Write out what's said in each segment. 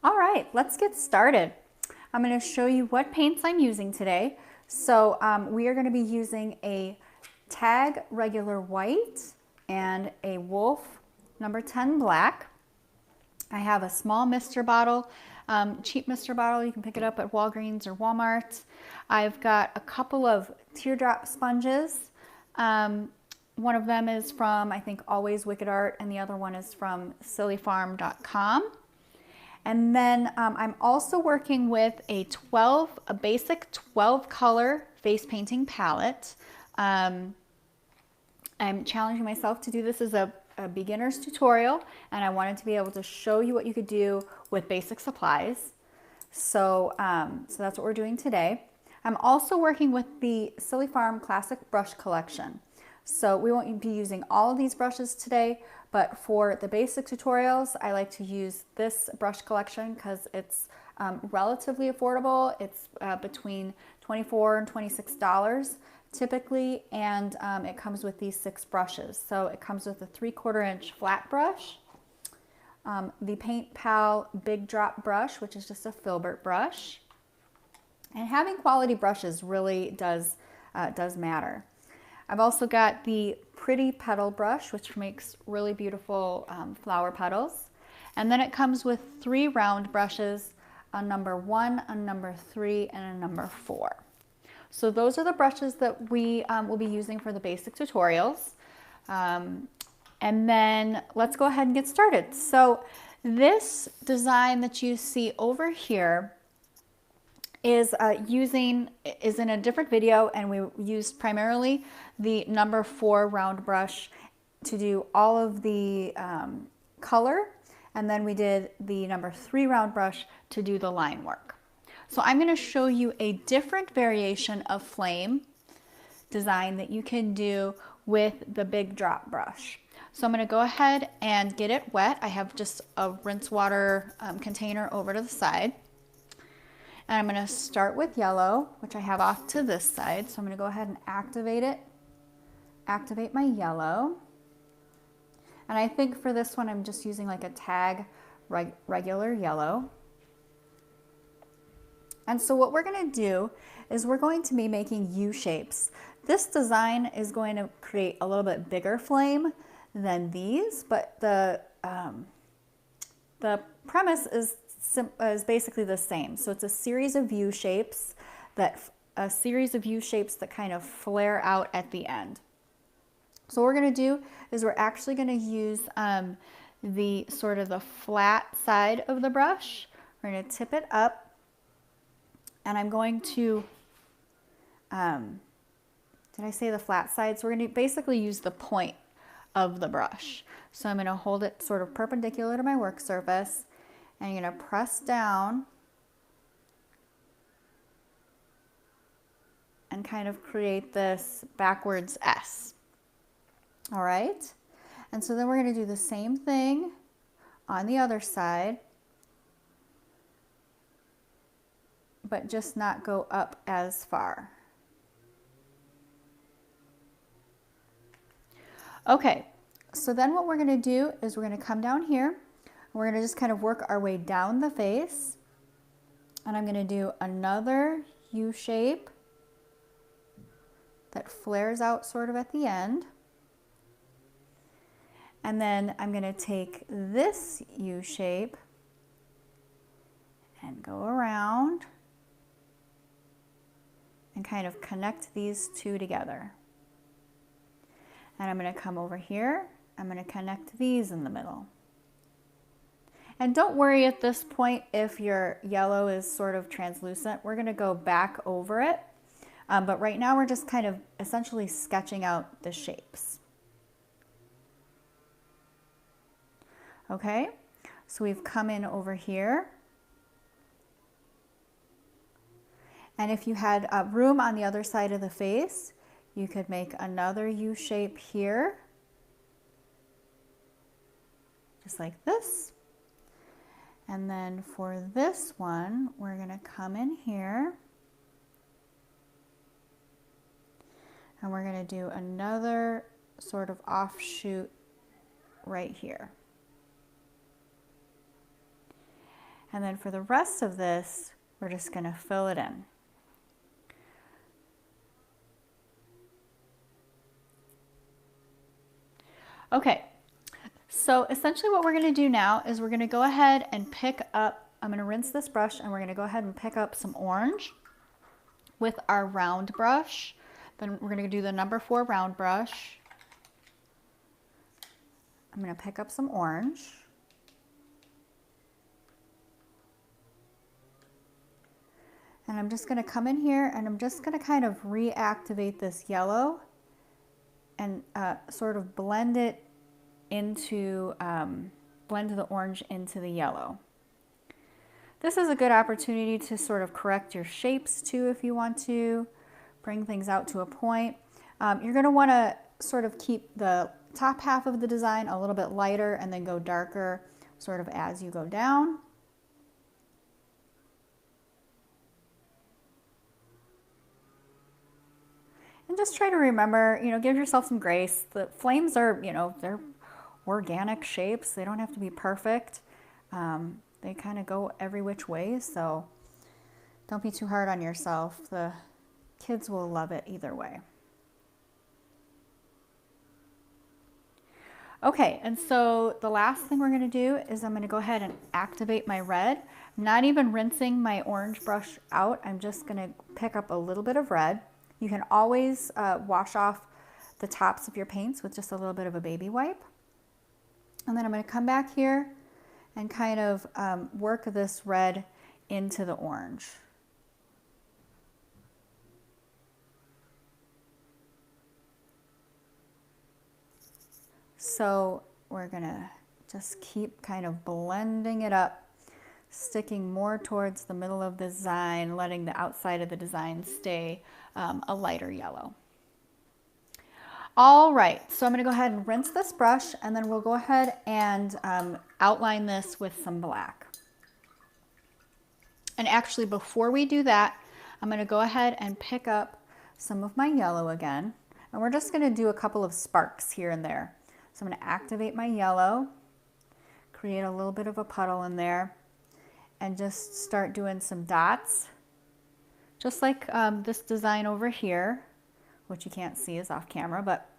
All right, let's get started. I'm going to show you what paints I'm using today. So we are going to be using a Tag regular white and a Wolf number 10 black. I have a small mister bottle, cheap mister bottle. You can pick it up at Walgreens or Walmart. I've got a couple of teardrop sponges. One of them is from, I think, Always Wicked Art, and the other one is from sillyfarm.com. And then I'm also working with a basic 12 color face painting palette. I'm challenging myself to do this as a beginner's tutorial, and I wanted to be able to show you what you could do with basic supplies. So that's what we're doing today. I'm also working with the Silly Farm Classic Brush Collection. So we won't be using all of these brushes today, but for the basic tutorials, I like to use this brush collection because it's relatively affordable. It's between $24 and $26 typically, and it comes with these 6 brushes. So it comes with a 3/4 inch flat brush, the Paint Pal Big Drop brush, which is just a Filbert brush. And having quality brushes really does matter. I've also got the Pretty Petal brush, which makes really beautiful flower petals. And then it comes with 3 round brushes, a number 1, a number 3, and a number 4. So those are the brushes that we will be using for the basic tutorials. And then let's go ahead and get started. So this design that you see over here is in a different video, and we used primarily the number 4 round brush to do all of the color, and then we did the number 3 round brush to do the line work. So I'm going to show you a different variation of flame design that you can do with the big drop brush. So I'm going to go ahead and get it wet. I have just a rinse water container over to the side. And I'm going to start with yellow, which I have off to this side. So I'm going to go ahead and activate it. Activate my yellow. And I think for this one, I'm just using like a Tag regular yellow. And so what we're going to do is we're going to be making U shapes. This design is going to create a little bit bigger flame than these, but the premise is basically the same. So it's a series of U shapes that kind of flare out at the end. So what we're going to do is we're actually going to use the sort of the flat side of the brush. We're going to tip it up, and I'm going to did I say the flat side? So we're going to basically use the point of the brush. So I'm going to hold it sort of perpendicular to my work surface, and you're going to press down and kind of create this backwards S. All right. And so then we're going to do the same thing on the other side, but just not go up as far. Okay. So then what we're going to do is we're going to come down here. We're going to just kind of work our way down the face, and I'm going to do another U shape that flares out sort of at the end. And then I'm going to take this U shape and go around and kind of connect these two together. And I'm going to come over here. I'm going to connect these in the middle. And don't worry at this point if your yellow is sort of translucent. We're going to go back over it. But right now we're just kind of essentially sketching out the shapes. Okay, so we've come in over here. And if you had room on the other side of the face, you could make another U shape here, just like this. And then for this one, we're going to come in here, and we're going to do another sort of offshoot right here. And then for the rest of this, we're just going to fill it in. Okay, so essentially what we're going to do now is we're going to go ahead and pick up, I'm going to rinse this brush and we're going to go ahead and pick up some orange with our round brush. Then we're going to do the number 4 round brush. I'm going to pick up some orange. And I'm just going to come in here and I'm just going to kind of reactivate this yellow and sort of blend it into, blend the orange into the yellow. This is a good opportunity to sort of correct your shapes too if you want to, bring things out to a point. You're going to want to sort of keep the top half of the design a little bit lighter and then go darker sort of as you go down. And just try to remember, you know, give yourself some grace. The flames are, you know, they're organic shapes. They don't have to be perfect. They kind of go every which way, so don't be too hard on yourself. The kids will love it either way. Okay, and so the last thing we're going to do is I'm going to go ahead and activate my red. I'm not even rinsing my orange brush out. I'm just going to pick up a little bit of red. You can always wash off the tops of your paints with just a little bit of a baby wipe. And then I'm going to come back here and kind of work this red into the orange. So we're going to just keep kind of blending it up, sticking more towards the middle of the design, letting the outside of the design stay a lighter yellow. All right, so I'm going to go ahead and rinse this brush and then we'll go ahead and outline this with some black. And actually before we do that, I'm going to go ahead and pick up some of my yellow again. And we're just going to do a couple of sparks here and there. So I'm going to activate my yellow, create a little bit of a puddle in there, and just start doing some dots. Just like this design over here, which you can't see is off camera, but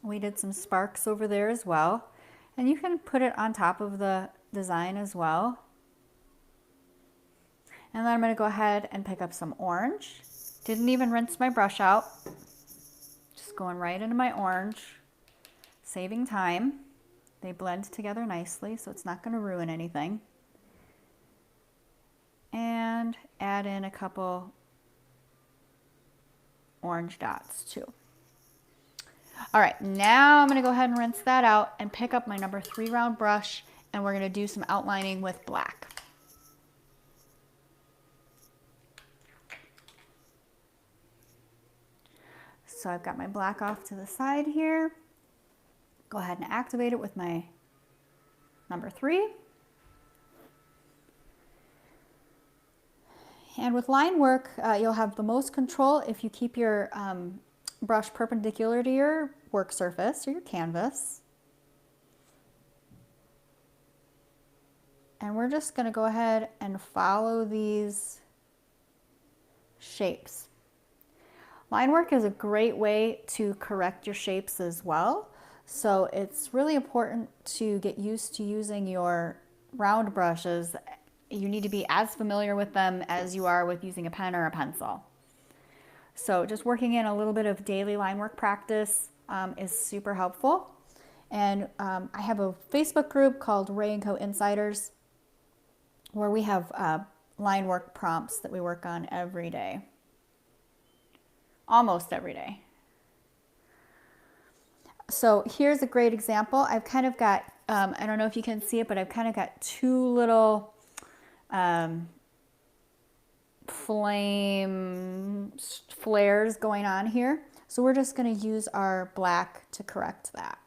we did some sparks over there as well. And you can put it on top of the design as well. And then I'm going to go ahead and pick up some orange. Didn't even rinse my brush out. Just going right into my orange, saving time. They blend together nicely, so it's not going to ruin anything. And add in a couple orange dots too. All right, now I'm going to go ahead and rinse that out and pick up my number 3 round brush, and we're going to do some outlining with black. So I've got my black off to the side here. Go ahead and activate it with my number 3. And with line work, you'll have the most control if you keep your brush perpendicular to your work surface or your canvas. And we're just going to go ahead and follow these shapes. Line work is a great way to correct your shapes as well. So it's really important to get used to using your round brushes. You need to be as familiar with them as you are with using a pen or a pencil. So just working in a little bit of daily line work practice is super helpful. And I have a Facebook group called Ray & Co Insiders where we have line work prompts that we work on every day. Almost every day. So here's a great example. I've kind of got, I don't know if you can see it, but I've kind of got 2 little flame flares going on here. So we're just going to use our black to correct that.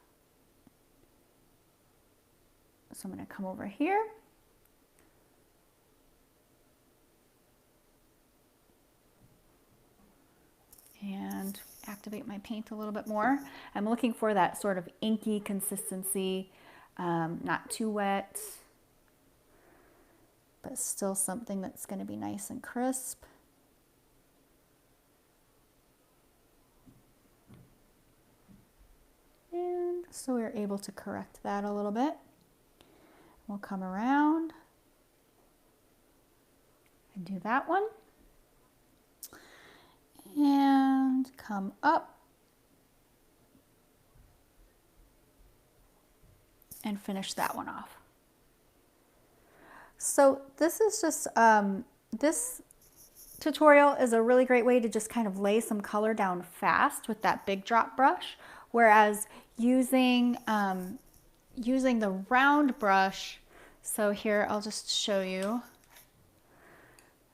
So I'm going to come over here. And activate my paint a little bit more. I'm looking for that sort of inky consistency, not too wet. but still something that's going to be nice and crisp. And so we're able to correct that a little bit. We'll come around and do that one. And come up and finish that one off. So this is just, this tutorial is a really great way to just kind of lay some color down fast with that big drop brush, whereas using the round brush, so here I'll just show you.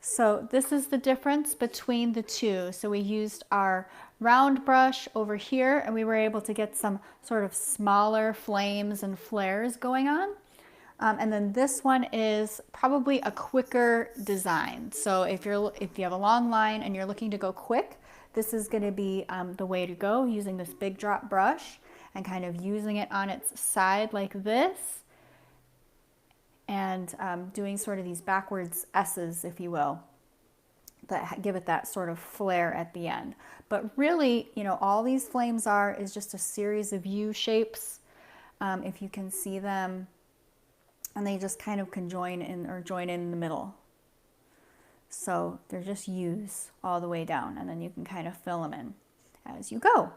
So this is the difference between the two. So we used our round brush over here and we were able to get some sort of smaller flames and flares going on. And then this one is probably a quicker design. So if you have a long line and you're looking to go quick, this is going to be the way to go, using this big drop brush and kind of using it on its side like this, and doing sort of these backwards S's, if you will, that give it that sort of flare at the end. But really, you know, all these flames is just a series of U shapes, if you can see them, and they just kind of can join in the middle. So they're just U's all the way down, and then you can kind of fill them in as you go.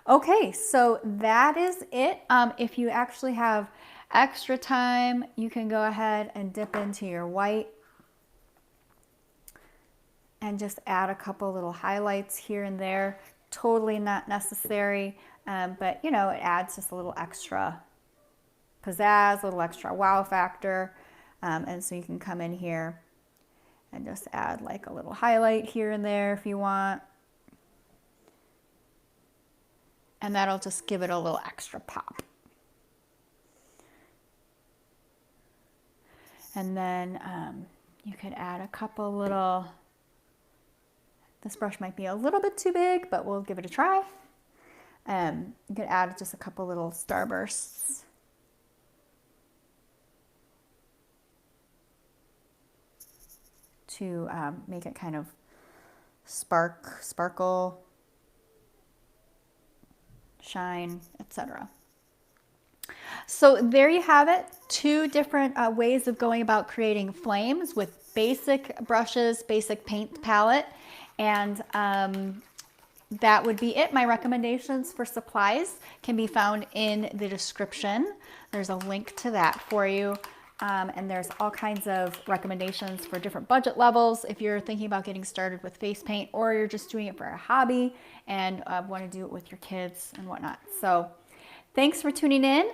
Okay, so that is it. If you actually have extra time, you can go ahead and dip into your white and just add a couple little highlights here and there. Totally not necessary, but you know, it adds just a little extra pizzazz, a little extra wow factor. And so you can come in here and just add like a little highlight here and there if you want. And that'll just give it a little extra pop. And then you could add a couple little, this brush might be a little bit too big, but we'll give it a try. You could add just a couple little starbursts. To make it kind of sparkle, shine, etc. So there you have it, two different ways of going about creating flames with basic brushes, basic paint palette, and that would be it. My recommendations for supplies can be found in the description. There's a link to that for you. And there's all kinds of recommendations for different budget levels if you're thinking about getting started with face paint, or you're just doing it for a hobby and want to do it with your kids and whatnot. So thanks for tuning in.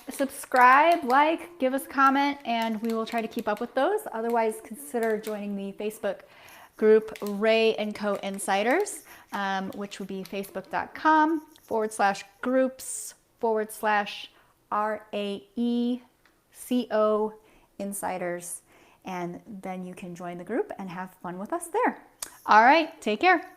Subscribe, like, give us a comment, and we will try to keep up with those. Otherwise, consider joining the Facebook group Ray & Co Insiders, which would be facebook.com/groups/RAECO Insiders, and then you can join the group and have fun with us there. All right, take care.